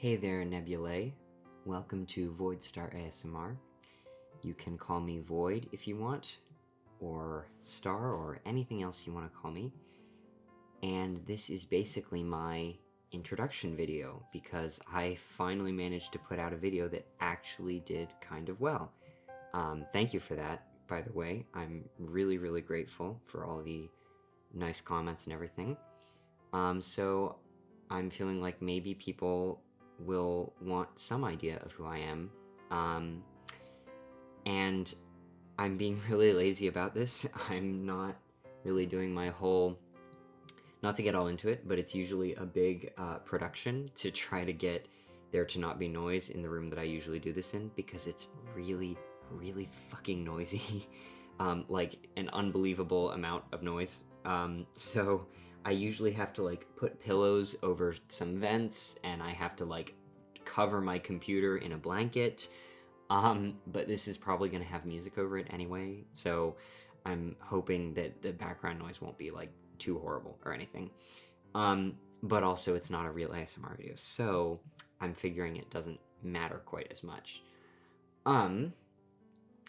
Hey there, Nebulae. Welcome to VoidStar ASMR. You can call me Void if you want, or Star, or anything else you want to call me. And this is basically my introduction video, because I finally managed to put out a video that actually did kind of well. Thank you for that, by the way. I'm really grateful for all the nice comments and everything. So I'm feeling like maybe people will want some idea of who I am. And I'm being really lazy about this. I'm not really doing my whole, not to get all into it, but it's usually a big production to try to get there to not be noise in the room that I usually do this in, because it's really fucking noisy. Like an unbelievable amount of noise. So I usually have to like put pillows over some vents, and I have to like cover my computer in a blanket. But this is probably going to have music over it anyway, so I'm hoping that the background noise won't be like too horrible or anything. But also it's not a real ASMR video, so I'm figuring it doesn't matter quite as much.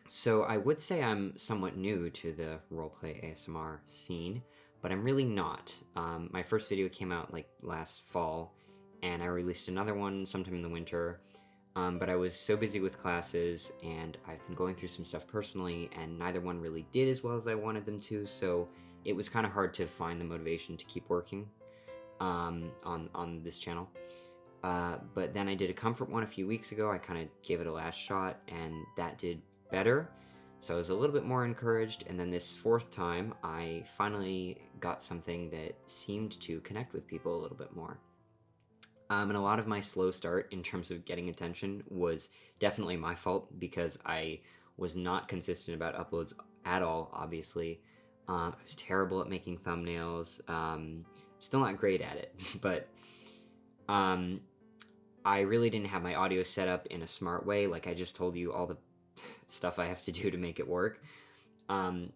So I would say I'm somewhat new to the roleplay ASMR scene, but I'm really not. My first video came out like last fall, and I released another one sometime in the winter, but I was so busy with classes, and I've been going through some stuff personally, and neither one really did as well as I wanted them to, so it was kind of hard to find the motivation to keep working on this channel. But then I did a comfort one a few weeks ago. I kind of gave it a last shot, and that did better, so I was a little bit more encouraged. And then this fourth time I finally got something that seemed to connect with people a little bit more. And a lot of my slow start in terms of getting attention was definitely my fault, because I was not consistent about uploads at all, obviously. I was terrible at making thumbnails. Still not great at it, but I really didn't have my audio set up in a smart way. Like I just told you all the stuff I have to do to make it work.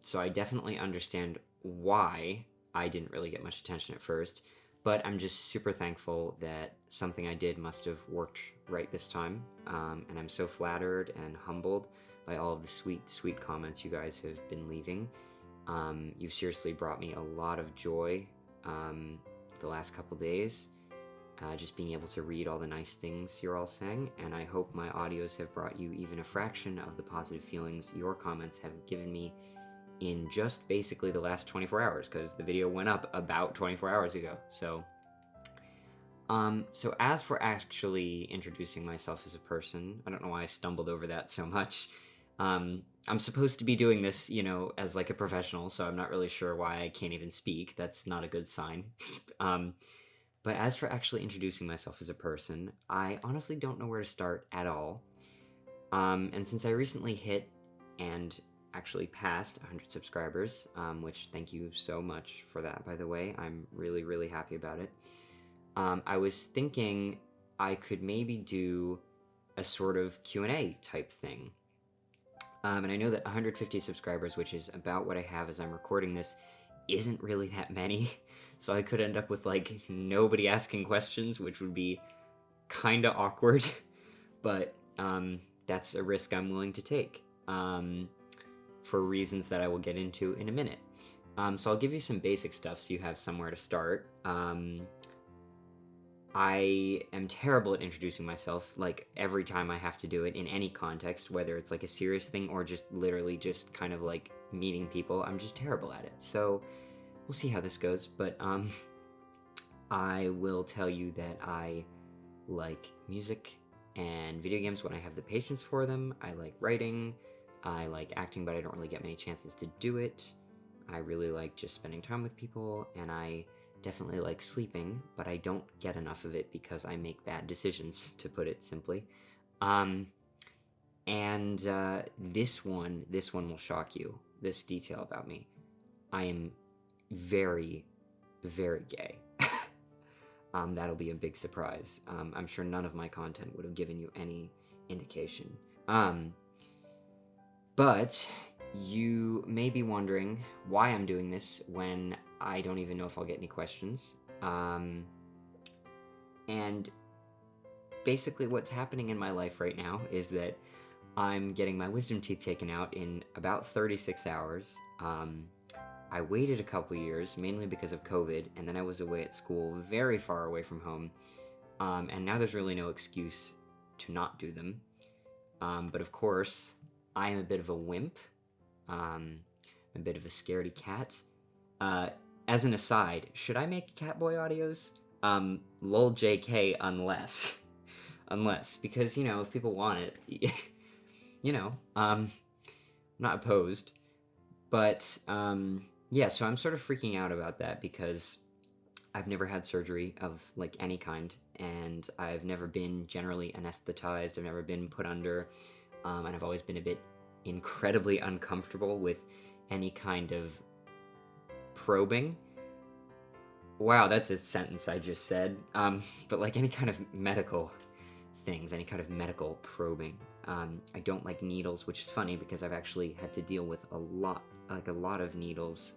So I definitely understand why I didn't really get much attention at first, but I'm just super thankful that something I did must have worked right this time. And I'm so flattered and humbled by all of the sweet comments you guys have been leaving. You've seriously brought me a lot of joy the last couple days. Just being able to read all the nice things you're all saying, and I hope my audios have brought you even a fraction of the positive feelings your comments have given me in just basically the last 24 hours, because the video went up about 24 hours ago. So as for actually introducing myself as a person, I don't know why I stumbled over that so much. I'm supposed to be doing this, you know, as like a professional, so I'm not really sure why I can't even speak. That's not a good sign. But as for actually introducing myself as a person, I honestly don't know where to start at all. And since I recently hit and actually passed 100 subscribers, which thank you so much for that, by the way. I'm really happy about it. I was thinking I could maybe do a sort of Q&A type thing. And I know that 150 subscribers, which is about what I have as I'm recording this, isn't really that many, so I could end up with like nobody asking questions, which would be kinda awkward. But that's a risk I'm willing to take, for reasons that I will get into in a minute. So I'll give you some basic stuff so you have somewhere to start. I am terrible at introducing myself, like every time I have to do it in any context, whether it's like a serious thing or just literally just kind of like meeting people. I'm just terrible at it. So we'll see how this goes. But I will tell you that I like music and video games when I have the patience for them. I like writing. I like acting, but I don't really get many chances to do it. I really like just spending time with people, and I definitely like sleeping, but I don't get enough of it because I make bad decisions, to put it simply. This one will shock you, this detail about me. I am very gay. That'll be a big surprise. I'm sure none of my content would have given you any indication. But you may be wondering why I'm doing this when I don't even know if I'll get any questions. And basically what's happening in my life right now is that I'm getting my wisdom teeth taken out in about 36 hours. I waited a couple years, mainly because of COVID, and then I was away at school, very far away from home, and now there's really no excuse to not do them. But of course, I am a bit of a wimp, a bit of a scaredy cat. As an aside, should I make Catboy audios? Lol JK, unless. Unless, because, you know, if people want it, you know, not opposed. But, yeah, so I'm sort of freaking out about that because I've never had surgery of, like, any kind, and I've never been generally anesthetized, I've never been put under, and I've always been a bit incredibly uncomfortable with any kind of probing. Wow, that's a sentence I just said. But like any kind of medical things, any kind of medical probing. I don't like needles, which is funny because I've actually had to deal with a lot of needles.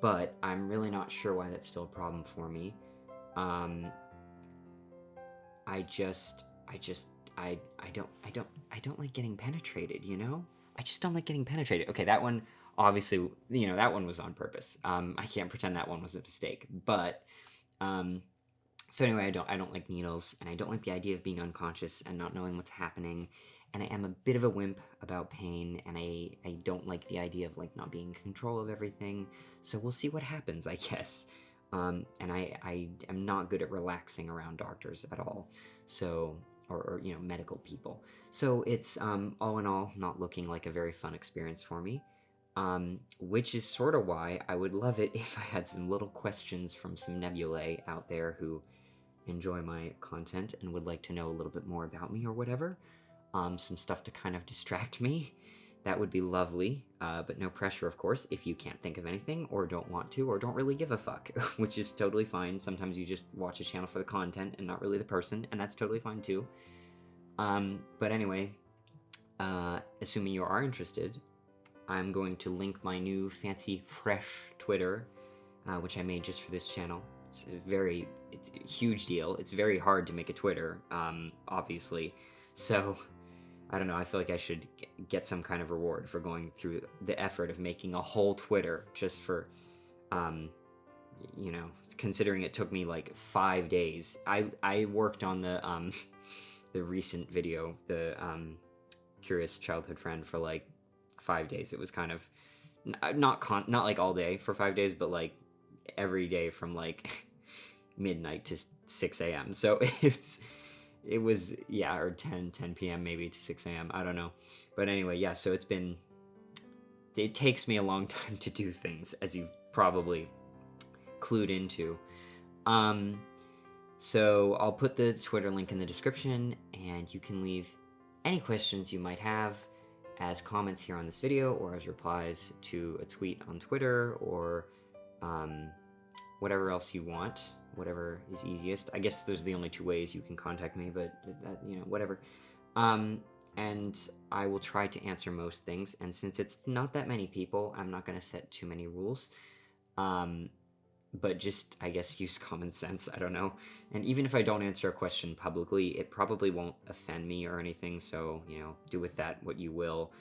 But I'm really not sure why that's still a problem for me. I don't like getting penetrated, you know? I just don't like getting penetrated. Okay, that one, obviously, you know, that one was on purpose. I can't pretend that one was a mistake. But, so anyway, I don't like needles, and I don't like the idea of being unconscious and not knowing what's happening. And I am a bit of a wimp about pain, and I don't like the idea of, like, not being in control of everything. So we'll see what happens, I guess. And I am not good at relaxing around doctors at all. So, or you know, medical people. So it's, all in all, not looking like a very fun experience for me. Which is sort of why I would love it if I had some little questions from some nebulae out there who enjoy my content and would like to know a little bit more about me or whatever. Some stuff to kind of distract me. That would be lovely, but no pressure, of course, if you can't think of anything or don't want to or don't really give a fuck, which is totally fine. Sometimes you just watch a channel for the content and not really the person, and that's totally fine too. But anyway, assuming you are interested, I'm going to link my new fancy fresh Twitter, which I made just for this channel. It's a huge deal. It's very hard to make a Twitter, obviously. So, I don't know, I feel like I should get some kind of reward for going through the effort of making a whole Twitter just for, you know, considering it took me like 5 days. I worked on the recent video, the Curious Childhood Friend, for like 5 days. It was kind of not like all day for 5 days, but like every day from like midnight to 6 a.m. So it was, yeah, or 10 p.m. maybe to 6 a.m. I don't know. But anyway, yeah, so it takes me a long time to do things, as you've probably clued into. So I'll put the Twitter link in the description, and you can leave any questions you might have as comments here on this video or as replies to a tweet on Twitter or whatever else you want, whatever is easiest. I guess there's the only two ways you can contact me, but you know, whatever. And I will try to answer most things, and since it's not that many people, I'm not going to set too many rules. But just, I guess, use common sense, I don't know. And even if I don't answer a question publicly, it probably won't offend me or anything, so, you know, do with that what you will.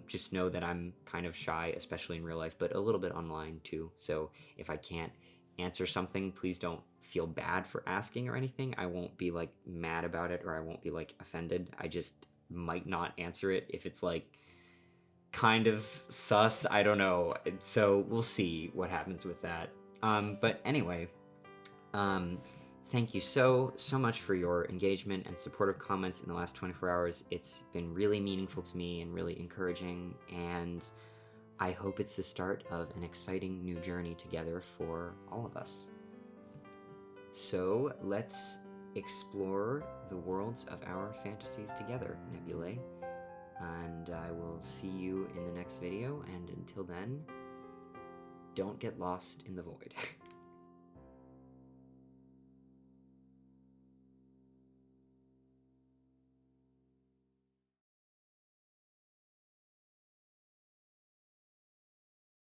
Just know that I'm kind of shy, especially in real life, but a little bit online too. So if I can't answer something, please don't feel bad for asking or anything. I won't be, like, mad about it, or I won't be, like, offended. I just might not answer it if it's, like, kind of sus. I don't know. So we'll see what happens with that. But anyway, thank you so much for your engagement and supportive comments in the last 24 hours. It's been really meaningful to me and really encouraging, and I hope it's the start of an exciting new journey together for all of us. So let's explore the worlds of our fantasies together, Nebulae, and I will see you in the next video, and until then, don't get lost in the void.